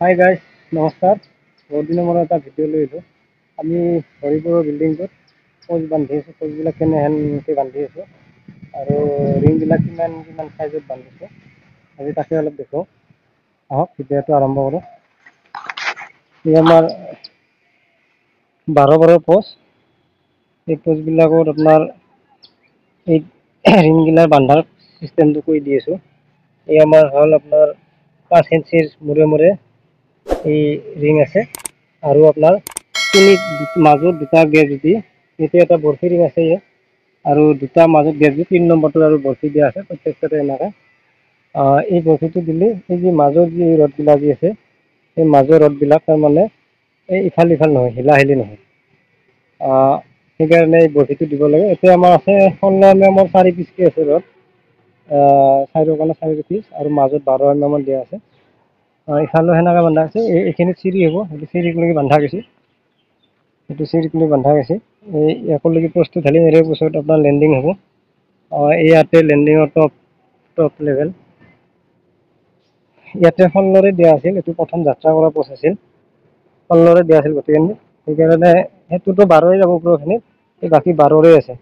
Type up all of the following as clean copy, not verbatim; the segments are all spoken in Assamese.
হাই গাইজ, নমস্কাৰ। বহুত দিনৰ মূৰত এটা ভিডিঅ' লৈ আহিলোঁ। আমি হৰিপুৰৰ বিল্ডিংটোত প'ষ্ট বান্ধি আছোঁ। প'ষ্টবিলাক কেনেকৈ বান্ধি আছোঁ আৰু ৰিংবিলাক কিমান চাইজত বান্ধিছোঁ, আজি তাকে অলপ দেখোঁ। আহক ভিডিঅ'টো আৰম্ভ কৰোঁ। এই আমাৰ 12 প'ষ্ট। এই প'ষ্টবিলাকত আপোনাৰ এই ৰিংগিলাৰ বান্ধাৰ চিষ্টেমটো কৰি দি আছোঁ। এই আমাৰ হ'ল আপোনাৰ 5 ইঞ্চিৰ মূৰে এই ৰিং আছে আৰু আপোনাৰ মাজত দুটা গেপ দি এতিয়া এটা বৰফি ৰিং আছে ইয়াত আৰু দুটা মাজত গেপ দি 3 নম্বৰটো আৰু বৰফি দিয়া আছে প্ৰত্যেকটাতে এনেকৈ। এই বৰফিটো দিলে এই যে মাজৰ যি ৰডবিলাক যি আছে এই মাজৰ ৰডবিলাক তাৰমানে এই ইফাল সিফাল নহয়, হিলা হিলি নহয়। সেইকাৰণে এই বৰফিটো দিব লাগে। এতিয়া আমাৰ আছে 16 mm 4 পিচকৈ আছে ৰড। চাইডৰ কাৰণে 4 পিচ আৰু মাজত 12 mm দিয়া আছে। ইফালেও সেনেকৈ বন্ধা আছে। এইখিনিত চিৰি হ'ব, সেইটো চিৰিকলৈকে বন্ধা গৈছে। সেইটো চিৰিকলৈ বন্ধা গৈছে। এই একলৈকে প'ষ্টটো ঢালি মাৰিব পিছত আপোনাৰ লেণ্ডিং হ'ব। ইয়াতে লেণ্ডিঙৰ টপ লেভেল। ইয়াতে 16ৰে দিয়া আছিল। এইটো প্ৰথম যাত্ৰা কৰা প'ষ্ট আছিল। 16ৰে দিয়া আছিল গোটেইখিনি। সেইকাৰণে সেইটোতো 12ই যাব ওপৰখিনিত, এই বাকী 12ৰে আছে।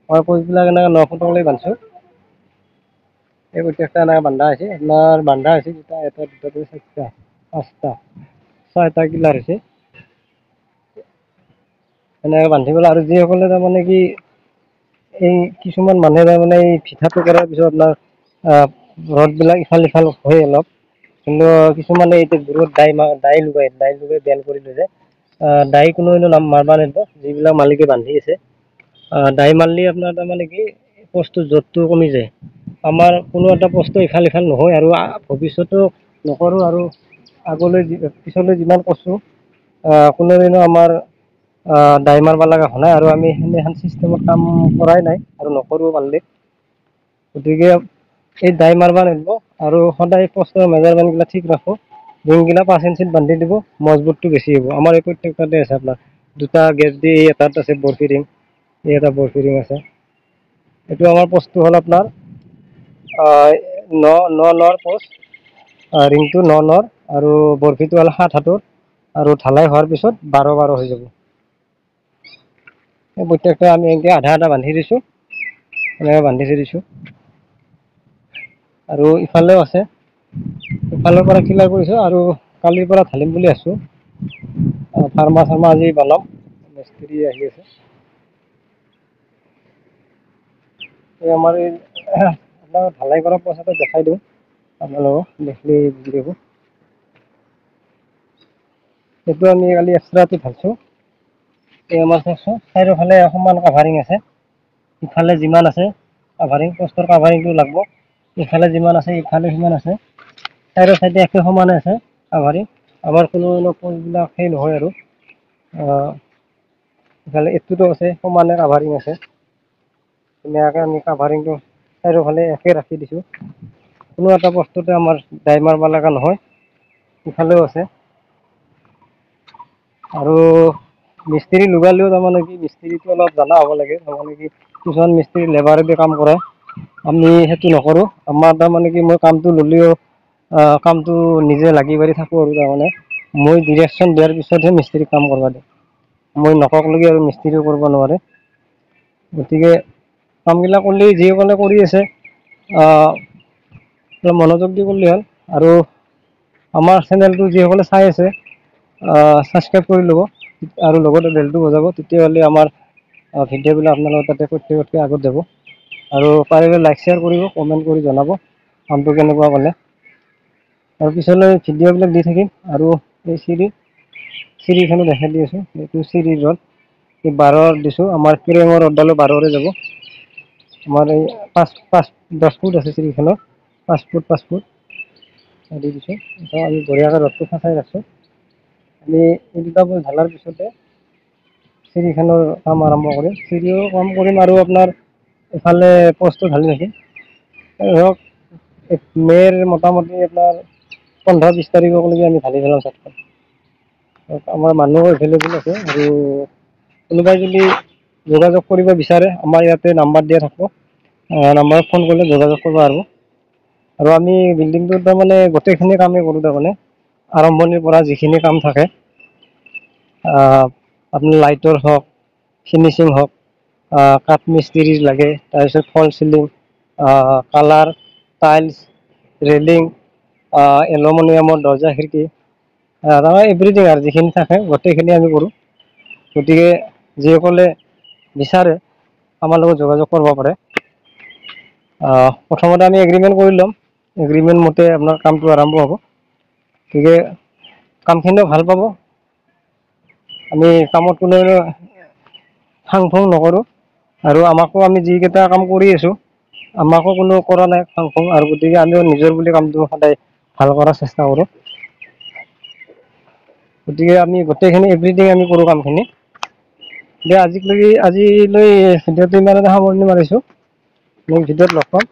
মই প'ষ্টবিলাক এনেকৈ 9 ফুটলৈ বান্ধিছোঁ। এই প্ৰত্যেকটা এনেকৈ বন্ধা হৈছে। আপোনাৰ বন্ধা হৈছে দুটা, এটা, দুটা, তিনি, চাৰিটা, পাঁচটা, 6টা কিলাৰ হৈছে। এনেকৈ বান্ধিব লাগে। আৰু যিসকলে তাৰমানে কি এই কিছুমান মানুহে তাৰমানে এই ভিঠাটো কৰাৰ পিছত আপোনাৰ ৰডবিলাক ইফাল সিফাল হয় অলপ, কিন্তু কিছুমানে এতিয়া দূৰত দাই লগাই বেল কৰি লৈ যায়। দাই কোনো নাম মাৰিব নিদিব, যিবিলাক মালিকে বান্ধি আছে। দাই মাৰিলে আপোনাৰ তাৰমানে কি প'ষ্টটোৰ জোৰটো কমি যায়। আমাৰ কোনো এটা প'ষ্ট ইফাল সিফাল নহয় আৰু ভৱিষ্যতেও নকৰোঁ আৰু পিছলৈ যিমান কৰিছোঁ কোনোদিনো আমাৰ দাই মাৰিব লগা হোৱা নাই আৰু আমি সেনেহেন চিষ্টেমত কাম কৰাই নাই আৰু নকৰোঁ পাৰিলে। গতিকে এই দাই মাৰিব নিদিব আৰু সদায় প'ষ্টৰ মেজাৰমেণ্টবিলাক ঠিক ৰাখোঁ। ৰিংগিলা 5 ইঞ্চিত বান্ধি দিব, মজবুতটো বেছি হ'ব। আমাৰ এই প্ৰত্যেকটাতে আছে আপোনাৰ দুটা গেপ দি এটাত আছে বৰফি ৰিং, এই এটা বৰফি ৰিং আছে। এইটো আমাৰ প'ষ্টটো হ'ল আপোনাৰ 9 প'ষ্ট। ৰিংটো 9 আৰু বৰফিটো হ'ল 7 আৰু ঢালাই হোৱাৰ পিছত 12 হৈ যাব। এই প্ৰত্যেকটা আমি এনেকৈ আধা আধা বান্ধি দিছোঁ, এনেকৈ বান্ধি থৈ দিছোঁ। আৰু ইফালেও আছে। ইফালৰ পৰা ক্লিয়াৰ কৰিছোঁ আৰু কালিৰ পৰা ঢালিম বুলি আছোঁ। ফাৰ্মা আজি বনাম, মিস্ত্ৰী আহি আছে। এই আমাৰ এই আপোনাক ঢালাই কৰা প'ষ্ট এটা দেখাই দিওঁ, আপোনালোকক দেখিলে বুজি পাব। সেইটো আমি কালি এক্সট্ৰা ৰাতি ঢালিছোঁ। এই আমাৰ চাৰিওফালে সমান কাভাৰিং আছে। ইফালে যিমান আছে কাভাৰিং, প'ষ্টৰ কাভাৰিংটো লাগিব। ইফালে যিমান আছে ইফালে সিমান আছে। চাইডে চাইডে একে সমানে আছে কাভাৰিং। আমাৰ কোনো প'ষ্টবিলাক সেই নহয় আৰু। ইফালে এইটোতো আছে সমানে কাভাৰিং আছে। ধুনীয়াকৈ আমি কাভাৰিংটো চাৰিওফালে একে ৰাখি দিছোঁ। কোনো এটা প'ষ্টতে আমাৰ দাই মাৰিব লগা নহয়। ইফালেও আছে। আৰু মিস্ত্ৰী লগালেও তাৰমানে কি মিস্ত্ৰীটো অলপ জনা হ'ব লাগে, তাৰমানে কি কিছুমান মিস্ত্ৰী লেবাৰেদি কাম কৰে। আমি সেইটো নকৰোঁ। আমাৰ তাৰমানে কি মই কামটো ল'লেও কামটো নিজে লাগি পাৰি থাকোঁ আৰু তাৰমানে মই ডিৰেকশ্যন দিয়াৰ পিছতহে মিস্ত্ৰীক কাম কৰিব দিওঁ। মই নকওঁক লগি আৰু মিস্ত্ৰীও কৰিব নোৱাৰে। গতিকে কামবিলাক কৰিলে যিসকলে কৰি আছে অলপ মনোযোগ দি কৰিলে হ'ল। আৰু আমাৰ চেনেলটো যিসকলে চাই আছে ছাবস্ক্ৰাইব কৰি ল'ব আৰু লগতে বেলটো বজাব, তেতিয়াহ'লে আমাৰ ভিডিঅ'বিলাক আপোনালোকৰ তাতে প্ৰত্যেকতকৈ আগত যাব। আৰু পাৰিলে লাইক শ্বেয়াৰ কৰিব, কমেণ্ট কৰি জনাব কামটো কেনেকুৱা পালে। আৰু পিছলৈ ভিডিঅ'বিলাক দি থাকিম। আৰু এই চিৰিখনো দেখাই দি আছোঁ, এইটো চিৰিৰ ৰড। এই 12 দিছোঁ, আমাৰ ক্ৰেমৰ ৰডডালো 12ৰে যাব। আমাৰ এই 10 ফুট আছে চিৰিখনৰ, 5 ফুট 5 ফুট। দি দিছোঁ, আমি বঢ়িয়াকৈ ৰডটো ফচাই ৰাখছোঁ। আমি এই দুটা প'ষ্ট ঢালাৰ পিছতে চিৰিখনৰ কাম আৰম্ভ কৰিম। চিৰিও কাম কৰিম আৰু আপোনাৰ ইফালে প'ষ্টটো ঢালি থাকিম। ধৰক মেৰ মোটামুটি আপোনাৰ 15-20 তাৰিখলৈকে আমি ঢালি পেলাম ছাদখন। আমাৰ মানুহো এভেইলেবল আছে আৰু কোনোবাই যদি যোগাযোগ কৰিব বিচাৰে আমাৰ ইয়াতে নাম্বাৰ দিয়া থাকিব। নাম্বাৰত ফোন কৰিলে যোগাযোগ কৰিব পাৰিব। আৰু আমি বিল্ডিংটোত তাৰমানে গোটেইখিনি কামেই কৰোঁ তাৰমানে। আৰম্ভণিৰ পৰা যিখিনি কাম থাকে, আপোনাৰ লাইটৰ হওক, ফিনিচিং হওক, কাঠ মিস্ত্ৰী লাগে, তাৰপিছত ফল চিলিং, কালাৰ, টাইলছ, ৰেলিং, এলুমিনিয়ামৰ দৰ্জা খিৰিকী, তাৰমানে এভৰিথিং আৰু যিখিনি থাকে গোটেইখিনি আমি কৰোঁ। গতিকে যিসকলে বিচাৰে আমাৰ লগত যোগাযোগ কৰিব পাৰে। প্ৰথমতে আমি এগ্ৰিমেণ্ট কৰি ল'ম, এগ্ৰিমেণ্ট মতে আপোনাৰ কামটো আৰম্ভ হ'ব। গতিকে কামখিনিও ভাল পাব। আমি কামত কোনো ফাং ফুং নকৰোঁ, আৰু আমাকো আমি যিকেইটা কাম কৰি আছোঁ আমাকো কোনো কৰা নাই ফাং ফুং, আৰু গতিকে আমিও নিজৰ বুলি কামটো সদায় ভাল কৰাৰ চেষ্টা কৰোঁ। গতিকে আমি গোটেইখিনি এভৰিথিং আমি কৰোঁ কামখিনি। দিয়া আজিলৈ ভিডিঅ'টো ইমানতে সামৰণি মাৰিছোঁ। নেক্সট ভিডিঅ'ত লগ পাম।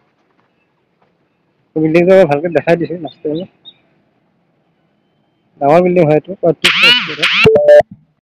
বিল্ডিংটো ভালকৈ দেখাই দিছোঁ, ডাঙৰ বিল্ডিং হয় এইটো।